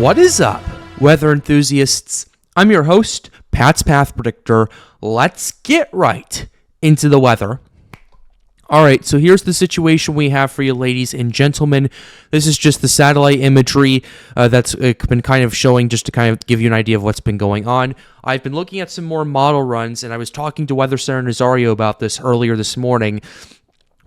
What is up, weather enthusiasts? I'm your host, Pat's Path Predictor. Let's get right into the weather. All right, so here's the situation we have for you, ladies and gentlemen. This is just the satellite imagery that's been kind of showing, just to kind of give you an idea of what's been going on. I've been looking at some more model runs, and I was talking to Weather Center Nazario about this earlier this morning.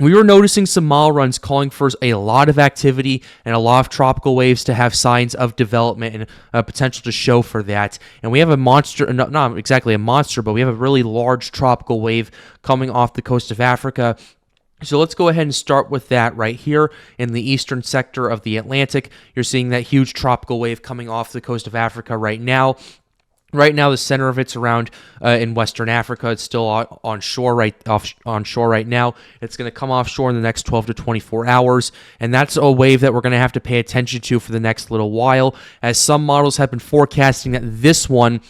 We were noticing some model runs calling for a lot of activity and a lot of tropical waves to have signs of development and potential to show for that. And we have a monster, not exactly a monster, but we have a really large tropical wave coming off the coast of Africa. So let's go ahead and start with that right here in the eastern sector of the Atlantic. You're seeing that huge tropical wave coming off the coast of Africa right now. Right now, the center of it's around in Western Africa. It's still on shore right now. It's going to come offshore in the next 12 to 24 hours, and that's a wave that we're going to have to pay attention to for the next little while, as some models have been forecasting that this one,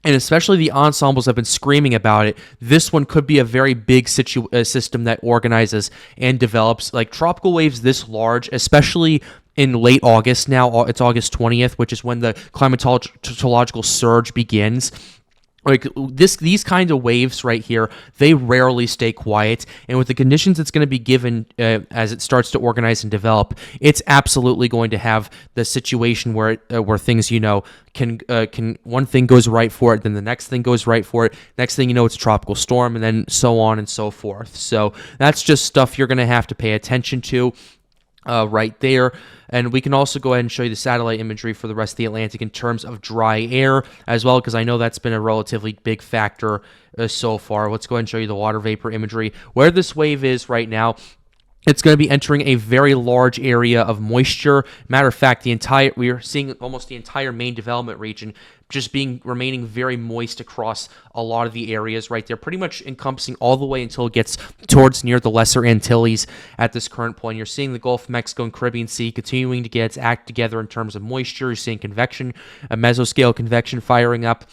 and especially the ensembles have been screaming about it, this one could be a very big system that organizes and develops. Like tropical waves this large, especially in late August now, it's August 20th, which is when the climatological surge begins. Like these kinds of waves right here, they rarely stay quiet, and with the conditions it's going to be given as it starts to organize and develop, it's absolutely going to have the situation where things, can one thing goes right for it, then the next thing goes right for it, next thing you know, it's a tropical storm, and then so on and so forth. So that's just stuff you're going to have to pay attention to right there. And we can also go ahead and show you the satellite imagery for the rest of the Atlantic in terms of dry air as well, because I know that's been a relatively big factor so far. Let's go ahead and show you the water vapor imagery. Where this wave is right now, it's going to be entering a very large area of moisture. Matter of fact, we are seeing almost the entire main development region just remaining very moist across a lot of the areas right there, pretty much encompassing all the way until it gets towards near the Lesser Antilles at this current point. You're seeing the Gulf of Mexico and Caribbean Sea continuing to get its act together in terms of moisture. You're seeing convection, a mesoscale convection firing up,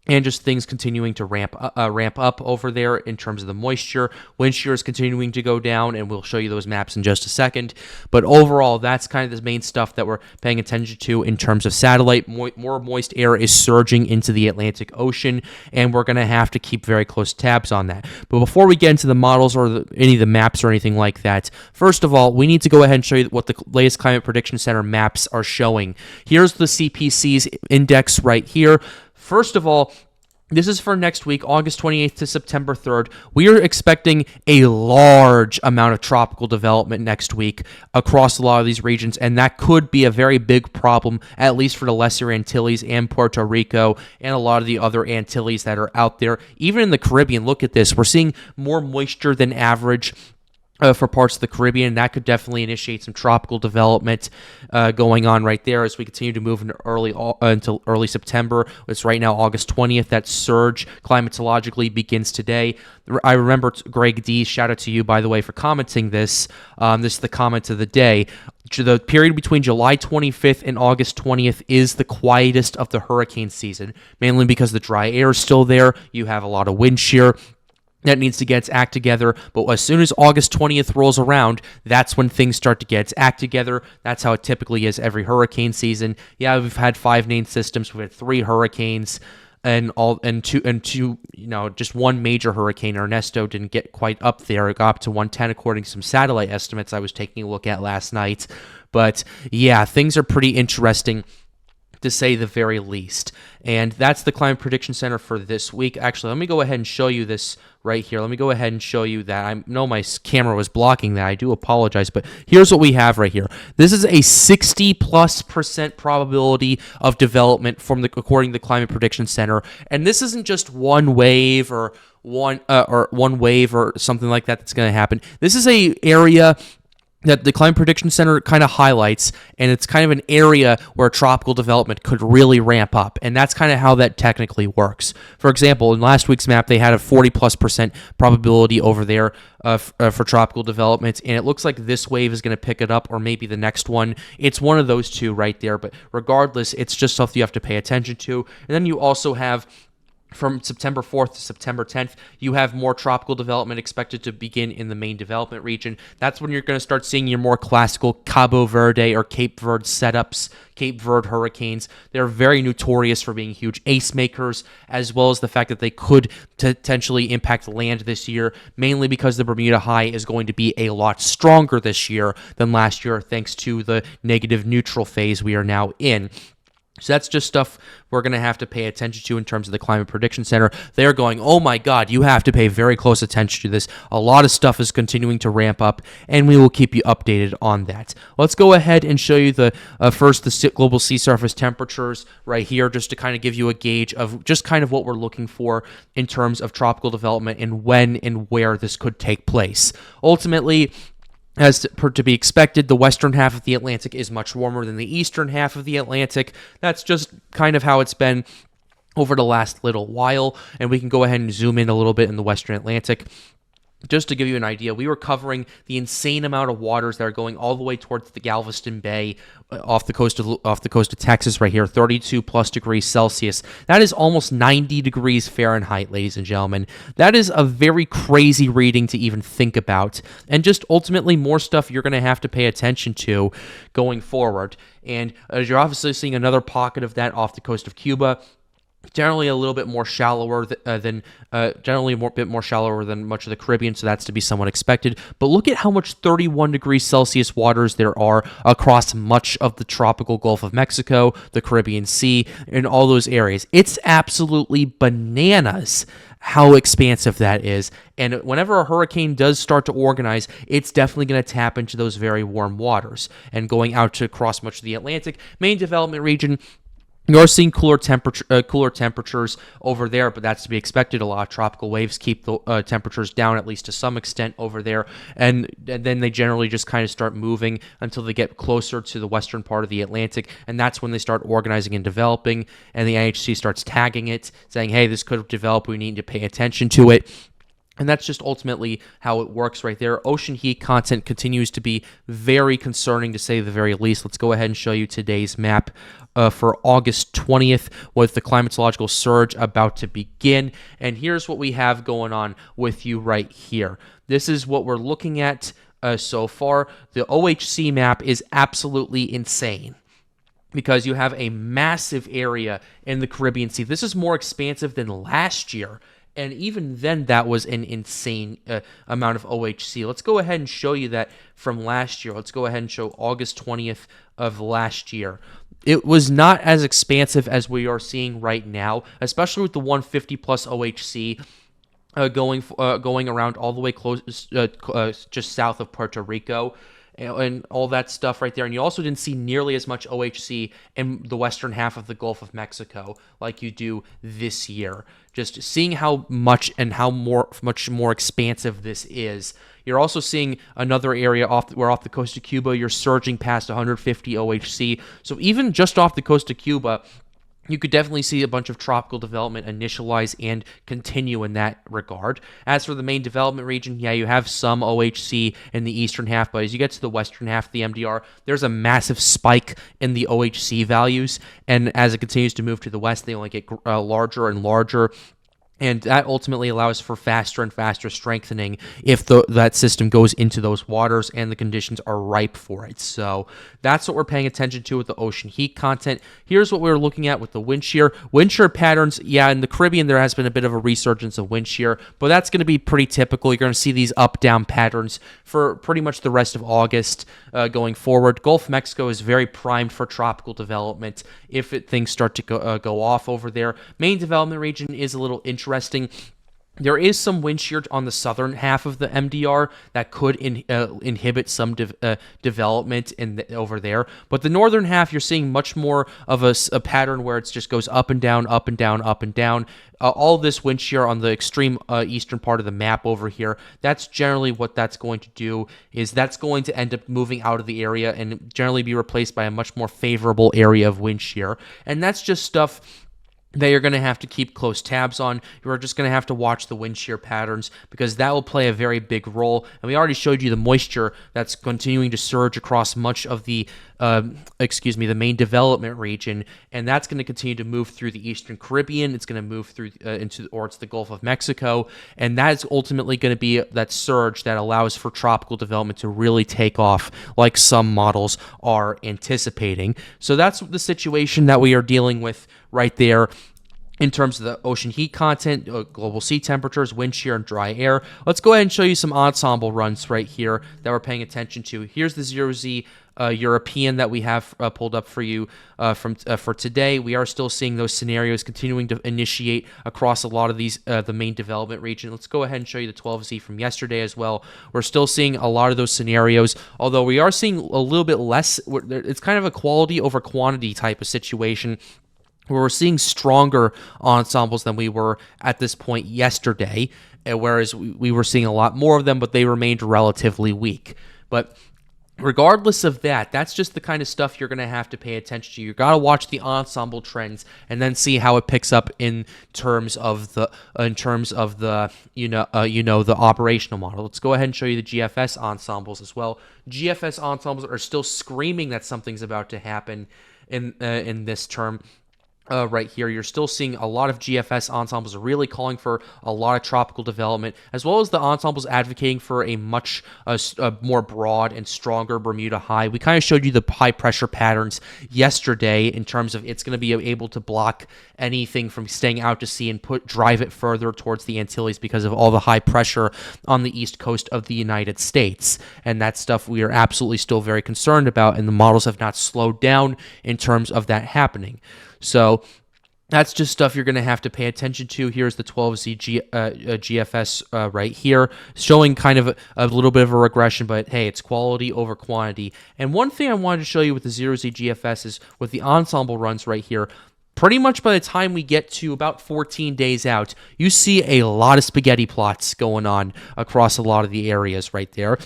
and just things continuing to ramp up over there in terms of the moisture. Wind shear is continuing to go down, and we'll show you those maps in just a second. But overall, that's kind of the main stuff that we're paying attention to in terms of satellite. More moist air is surging into the Atlantic Ocean, and we're going to have to keep very close tabs on that. But before we get into the models or any of the maps or anything like that, first of all, we need to go ahead and show you what the latest Climate Prediction Center maps are showing. Here's the CPC's index right here. First of all, this is for next week, August 28th to September 3rd. We are expecting a large amount of tropical development next week across a lot of these regions, and that could be a very big problem, at least for the Lesser Antilles and Puerto Rico and a lot of the other Antilles that are out there. Even in the Caribbean, look at this. We're seeing more moisture than average for parts of the Caribbean. That could definitely initiate some tropical development going on right there as we continue to move into until early September. It's right now August 20th. That surge climatologically begins today. I remember Greg D, shout out to you, by the way, for commenting this. This is the comment of the day. The period between July 25th and August 20th is the quietest of the hurricane season, mainly because the dry air is still there. You have a lot of wind shear that needs to get its act together, but as soon as August 20th rolls around, that's when things start to get its act together. That's how it typically is every hurricane season. Yeah, we've had 5 named systems, we've had 3 hurricanes, and two, just one major hurricane. Ernesto didn't get quite up there. It got up to 110 according to some satellite estimates I was taking a look at last night. But yeah, things are pretty interesting, to say the very least. And that's the Climate Prediction Center for this week. Actually, let me go ahead and show you this right here. Let me go ahead and show you that. I know my camera was blocking that. I do apologize, but here's what we have right here. This is a 60+% probability of development according to the Climate Prediction Center. And this isn't just one wave or one wave or something like that that's going to happen. This is a area that the Climate Prediction Center kind of highlights, and it's kind of an area where tropical development could really ramp up, and that's kind of how that technically works. For example, in last week's map, they had a 40+% probability over there for tropical development, and it looks like this wave is going to pick it up, or maybe the next one. It's one of those two right there, but regardless, it's just stuff you have to pay attention to. And then you also have from September 4th to September 10th, you have more tropical development expected to begin in the main development region. That's when you're going to start seeing your more classical Cabo Verde or Cape Verde setups, Cape Verde hurricanes. They're very notorious for being huge ace makers, as well as the fact that they could potentially impact land this year, mainly because the Bermuda High is going to be a lot stronger this year than last year, thanks to the negative neutral phase we are now in. So that's just stuff we're going to have to pay attention to in terms of the Climate Prediction Center. They're going, oh my God, you have to pay very close attention to this. A lot of stuff is continuing to ramp up, and we will keep you updated on that. Let's go ahead and show you the global sea surface temperatures right here, just to kind of give you a gauge of just kind of what we're looking for in terms of tropical development and when and where this could take place. Ultimately, as to be expected, the western half of the Atlantic is much warmer than the eastern half of the Atlantic. That's just kind of how it's been over the last little while, and we can go ahead and zoom in a little bit in the western Atlantic. Just to give you an idea, we were covering the insane amount of waters that are going all the way towards the Galveston Bay, off the coast of Texas right here, 32 plus degrees Celsius. That is almost 90 degrees Fahrenheit, ladies and gentlemen. That is a very crazy reading to even think about, and just ultimately more stuff you're going to have to pay attention to going forward. And you're obviously seeing another pocket of that off the coast of Cuba. Generally a little bit more shallower than bit more shallower than much of the Caribbean, so that's to be somewhat expected. But look at how much 31 degrees Celsius waters there are across much of the tropical Gulf of Mexico, the Caribbean Sea, and all those areas. It's absolutely bananas how expansive that is. And whenever a hurricane does start to organize, it's definitely going to tap into those very warm waters. And going out to across much of the Atlantic, main development region, you're seeing cooler temperatures over there, but that's to be expected. A lot of tropical waves keep the temperatures down, at least to some extent, over there. And then they generally just kind of start moving until they get closer to the western part of the Atlantic, and that's when they start organizing and developing, and the IHC starts tagging it, saying, hey, this could develop, we need to pay attention to it. And that's just ultimately how it works right there. Ocean heat content continues to be very concerning, to say the very least. Let's go ahead and show you today's map for August 20th with the climatological surge about to begin. And here's what we have going on with you right here. This is what we're looking at so far. The OHC map is absolutely insane, because you have a massive area in the Caribbean Sea. This is more expansive than last year. And even then, that was an insane amount of OHC. Let's go ahead and show you that from last year. Let's go ahead and show August 20th of last year. It was not as expansive as we are seeing right now, especially with the 150 plus OHC going around all the way close, just south of Puerto Rico, and all that stuff right there. And you also didn't see nearly as much OHC in the western half of the Gulf of Mexico like you do this year. Just seeing how much and how much more expansive this is. You're also seeing another area off the coast of Cuba, you're surging past 150 OHC. So even just off the coast of Cuba, you could definitely see a bunch of tropical development initialize and continue in that regard. As for the main development region, yeah, you have some OHC in the eastern half, but as you get to the western half of the MDR, there's a massive spike in the OHC values, and as it continues to move to the west, they only get larger and larger. And that ultimately allows for faster and faster strengthening if that system goes into those waters and the conditions are ripe for it. So that's what we're paying attention to with the ocean heat content. Here's what we're looking at with the wind shear. Wind shear patterns, yeah, in the Caribbean there has been a bit of a resurgence of wind shear, but that's going to be pretty typical. You're going to see these up-down patterns for pretty much the rest of August going forward. Gulf of Mexico is very primed for tropical development if things start to go off over there. Main development region is a little interesting. There is some wind shear on the southern half of the MDR that could inhibit some development over there. But the northern half, you're seeing much more of a pattern where it just goes up and down, up and down, up and down. All this wind shear on the extreme eastern part of the map over here, that's generally what that's going to do, is that's going to end up moving out of the area and generally be replaced by a much more favorable area of wind shear. And that's just stuff that you're going to have to keep close tabs on. You're just going to have to watch the wind shear patterns, because that will play a very big role. And we already showed you the moisture that's continuing to surge across much of the the main development region, and that's going to continue to move through the Eastern Caribbean. It's going to move through towards the Gulf of Mexico, and that is ultimately going to be that surge that allows for tropical development to really take off, like some models are anticipating. So that's the situation that we are dealing with right there. In terms of the ocean heat content, global sea temperatures, wind shear, and dry air. Let's go ahead and show you some ensemble runs right here that we're paying attention to. Here's the 0Z European that we have pulled up for you for today. We are still seeing those scenarios continuing to initiate across a lot of these the main development region. Let's go ahead and show you the 12Z from yesterday as well. We're still seeing a lot of those scenarios, although we are seeing a little bit less. It's kind of a quality over quantity type of situation, where we're seeing stronger ensembles than we were at this point yesterday, whereas we were seeing a lot more of them, but they remained relatively weak. But regardless of that, that's just the kind of stuff you're going to have to pay attention to. You got to watch the ensemble trends and then see how it picks up in terms of the the operational model. Let's go ahead and show you the GFS ensembles as well. GFS ensembles are still screaming that something's about to happen in this term. Right here, you're still seeing a lot of GFS ensembles really calling for a lot of tropical development, as well as the ensembles advocating for a much more broad and stronger Bermuda high. We kind of showed you the high pressure patterns yesterday in terms of it's going to be able to block anything from staying out to sea and drive it further towards the Antilles because of all the high pressure on the east coast of the United States. And that stuff we are absolutely still very concerned about, and the models have not slowed down in terms of that happening. So that's just stuff you're going to have to pay attention to. Here's the 12Z GFS right here, showing kind of a little bit of a regression, but hey, it's quality over quantity. And one thing I wanted to show you with the 0Z GFS is with the ensemble runs right here, pretty much by the time we get to about 14 days out, you see a lot of spaghetti plots going on across a lot of the areas right there.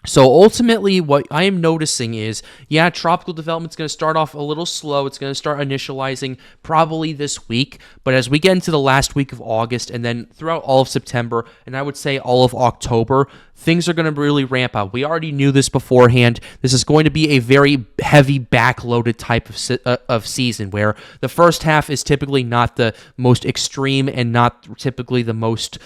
So ultimately, what I am noticing is, yeah, tropical development's going to start off a little slow. It's going to start initializing probably this week. But as we get into the last week of August and then throughout all of September, and I would say all of October, things are going to really ramp up. We already knew this beforehand. This is going to be a very heavy backloaded type of season where the first half is typically not the most extreme and not typically the most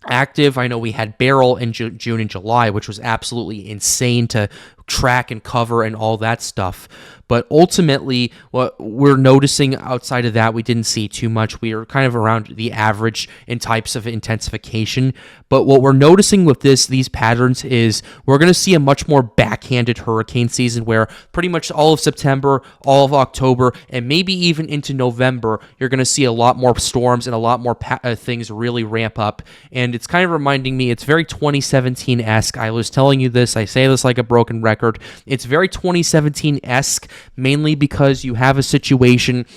active. I know we had Barrel in June and July, which was absolutely insane to track and cover and all that stuff. But ultimately, what we're noticing outside of that, we didn't see too much. We are kind of around the average in types of intensification. But what we're noticing with these patterns is we're going to see a much more backhanded hurricane season where pretty much all of September, all of October, and maybe even into November, you're going to see a lot more storms and a lot more things really ramp up. And it's kind of reminding me, it's very 2017-esque. I was telling you this, I say this like a broken record. It's very 2017-esque, mainly because you have a situation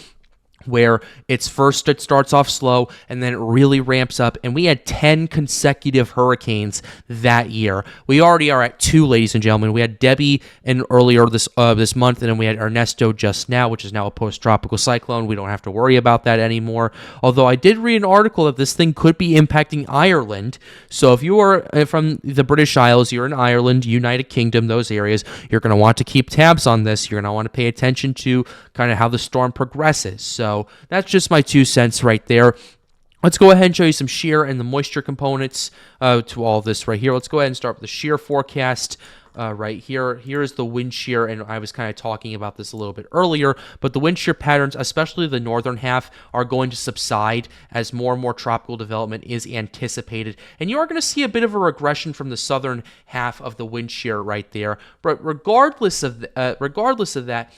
where it starts off slow and then it really ramps up, and we had 10 consecutive hurricanes that year. We already are at 2, ladies and gentlemen. We had Debbie earlier this month, and then we had Ernesto just now, which is now a post-tropical cyclone. We don't have to worry about that anymore, although I did read an article that this thing could be impacting Ireland. So if you are from the British Isles, you're in Ireland, United Kingdom, those areas, you're going to want to keep tabs on this. You're going to want to pay attention to kind of how the storm progresses. So that's just my 2 cents right there. Let's go ahead and show you some shear and the moisture components to all of this right here. Let's go ahead and start with the shear forecast right here. Here is the wind shear, and I was kind of talking about this a little bit earlier, but the wind shear patterns, especially the northern half, are going to subside as more and more tropical development is anticipated, and you are going to see a bit of a regression from the southern half of the wind shear right there. But regardless of that,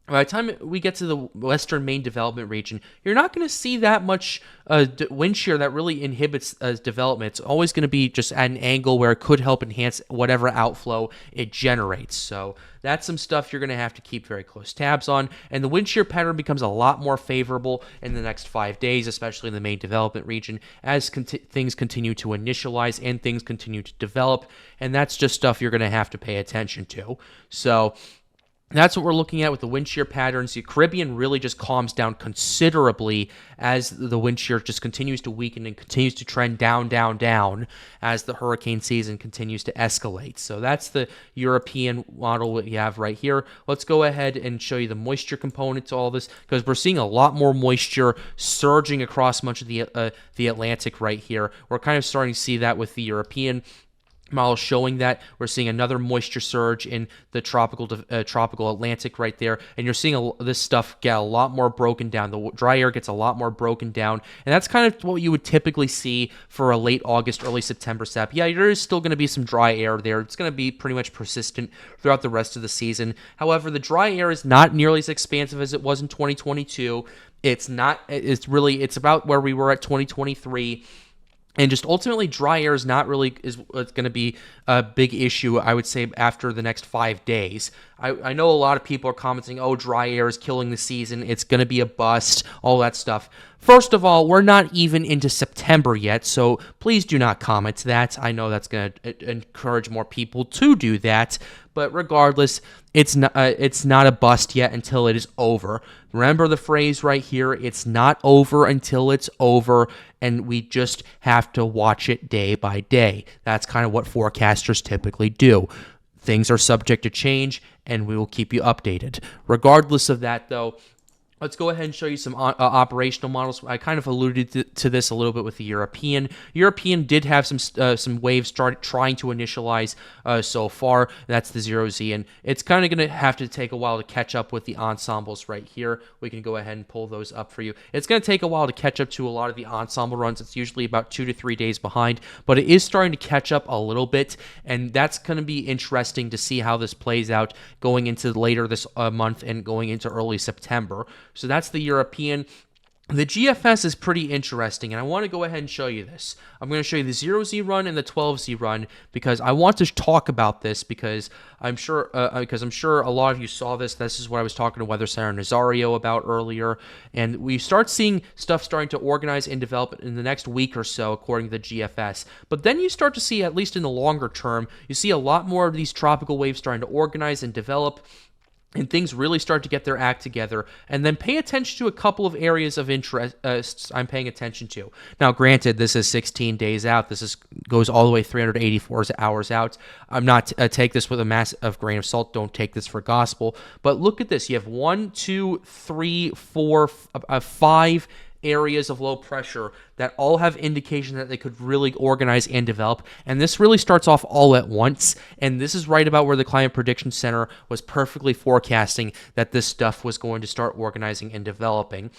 by the time we get to the western main development region, you're not going to see that much wind shear that really inhibits development. It's always going to be just at an angle where it could help enhance whatever outflow it generates. So that's some stuff you're going to have to keep very close tabs on. And the wind shear pattern becomes a lot more favorable in the next 5 days, especially in the main development region, as things continue to initialize and things continue to develop. And that's just stuff you're going to have to pay attention to. So That's what we're looking at with the wind shear patterns. The Caribbean really just calms down considerably as the wind shear just continues to weaken and continues to trend down, down, down as the hurricane season continues to escalate. So that's the European model we have right here. Let's go ahead and show you the moisture component to all this, because we're seeing a lot more moisture surging across much of the Atlantic right here. We're kind of starting to see that with the European model showing that. We're seeing another moisture surge in the tropical Atlantic right there, and you're seeing this stuff get a lot more broken down. The dry air gets a lot more broken down, and that's kind of what you would typically see for a late August, early September sap. Yeah, there is still going to be some dry air there. It's going to be pretty much persistent throughout the rest of the season. However, the dry air is not nearly as expansive as it was in 2022. It's about where we were at 2023. And just ultimately, dry air is not really going to be a big issue, I would say, after the next 5 days. I know a lot of people are commenting, oh, dry air is killing the season. It's going to be a bust, all that stuff. First of all, we're not even into September yet, so please do not comment that. I know that's going to encourage more people to do that. But regardless, it's not a bust yet until it is over. Remember the phrase right here, it's not over until it's over, and we just have to watch it day by day. That's kind of what forecasters typically do. Things are subject to change, and we will keep you updated. Regardless of that, though, let's go ahead and show you some operational models. I kind of alluded to this a little bit with the European. European did have some waves trying to initialize so far. That's the 0Z, and it's kind of going to have to take a while to catch up with the ensembles right here. We can go ahead and pull those up for you. It's going to take a while to catch up to a lot of the ensemble runs. It's usually about 2 to 3 days behind, but it is starting to catch up a little bit, and that's going to be interesting to see how this plays out going into later this month and going into early September. So that's the European. The GFS is pretty interesting, and I want to go ahead and show you this. I'm going to show you the 0Z run and the 12Z run because I want to talk about this because I'm sure a lot of you saw this. This is what I was talking to Weather Center Nazario about earlier, and we start seeing stuff starting to organize and develop in the next week or so, according to the GFS. But then you start to see, at least in the longer term, you see a lot more of these tropical waves starting to organize and develop, and things really start to get their act together. And then pay attention to a couple of areas of interest I'm paying attention to. Now, granted, this is 16 days out. This goes all the way 384 hours out. I'm not take this with a massive grain of salt. Don't take this for gospel. But look at this. You have 1, 2, 3, 4, 5 areas of low pressure that all have indication that they could really organize and develop. And this really starts off all at once. And this is right about where the Climate Prediction Center was perfectly forecasting that this stuff was going to start organizing and developing.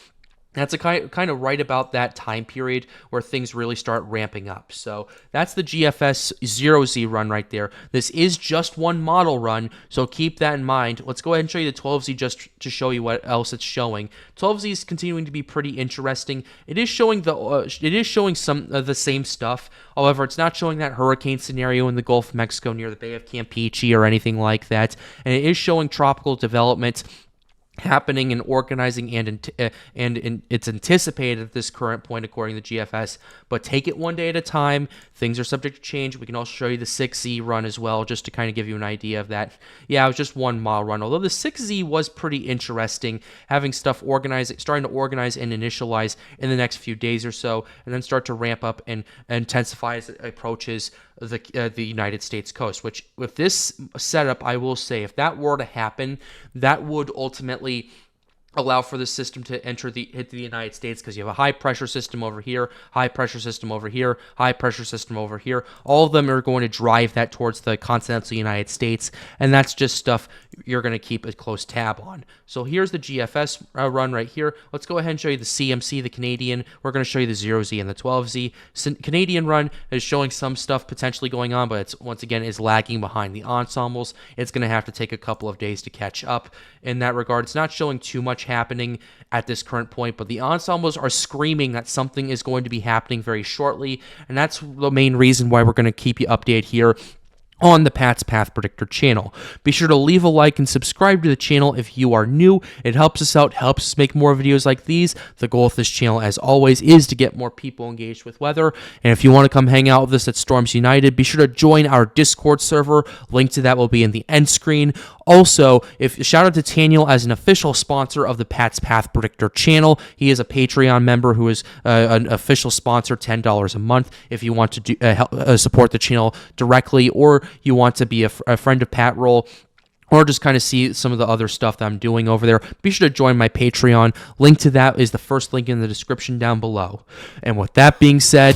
That's a kind of right about that time period where things really start ramping up. So that's the GFS 0Z run right there. This is just one model run, so keep that in mind. Let's go ahead and show you the 12Z just to show you what else it's showing. 12Z is continuing to be pretty interesting. It is showing some of the same stuff. However, it's not showing that hurricane scenario in the Gulf of Mexico near the Bay of Campeche or anything like that. And it is showing tropical development happening and organizing, and it's anticipated at this current point according to the GFS, but take it one day at a time. Things are subject to change. We can also show you the 6Z run as well, just to kind of give you an idea of that. Yeah, it was just one mile run, although the 6Z was pretty interesting, having stuff starting to organize and initialize in the next few days or so, and then start to ramp up and intensify as it approaches the United States coast, which with this setup, I will say, if that were to happen, that would ultimately allow for the system to hit the United States, because you have a high pressure system over here, high pressure system over here, high pressure system over here. All of them are going to drive that towards the continental United States, and that's just stuff you're going to keep a close tab on. So here's the GFS run right here. Let's go ahead and show you the CMC, the Canadian. We're going to show you the 0Z and the 12Z. Canadian run is showing some stuff potentially going on, but it's once again is lagging behind the ensembles. It's going to have to take a couple of days to catch up in that regard. It's not showing too much happening at this current point, but the ensembles are screaming that something is going to be happening very shortly, and that's the main reason why we're going to keep you updated here on the Pat's Path Predictor channel. Be sure to leave a like and subscribe to the channel if you are new. It helps us out, helps us make more videos like these. The goal of this channel, as always, is to get more people engaged with weather. And if you want to come hang out with us at Storms United, be sure to join our Discord server. Link to that will be in the end screen. Also, shout out to Daniel as an official sponsor of the Pat's Path Predictor channel. He is a Patreon member who is an official sponsor, $10 a month. If you want to help support the channel directly, or you want to be a friend of Pat Roll, or just kind of see some of the other stuff that I'm doing over there, be sure to join my Patreon. Link to that is the first link in the description down below. And with that being said,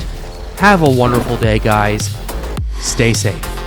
have a wonderful day, guys. Stay safe.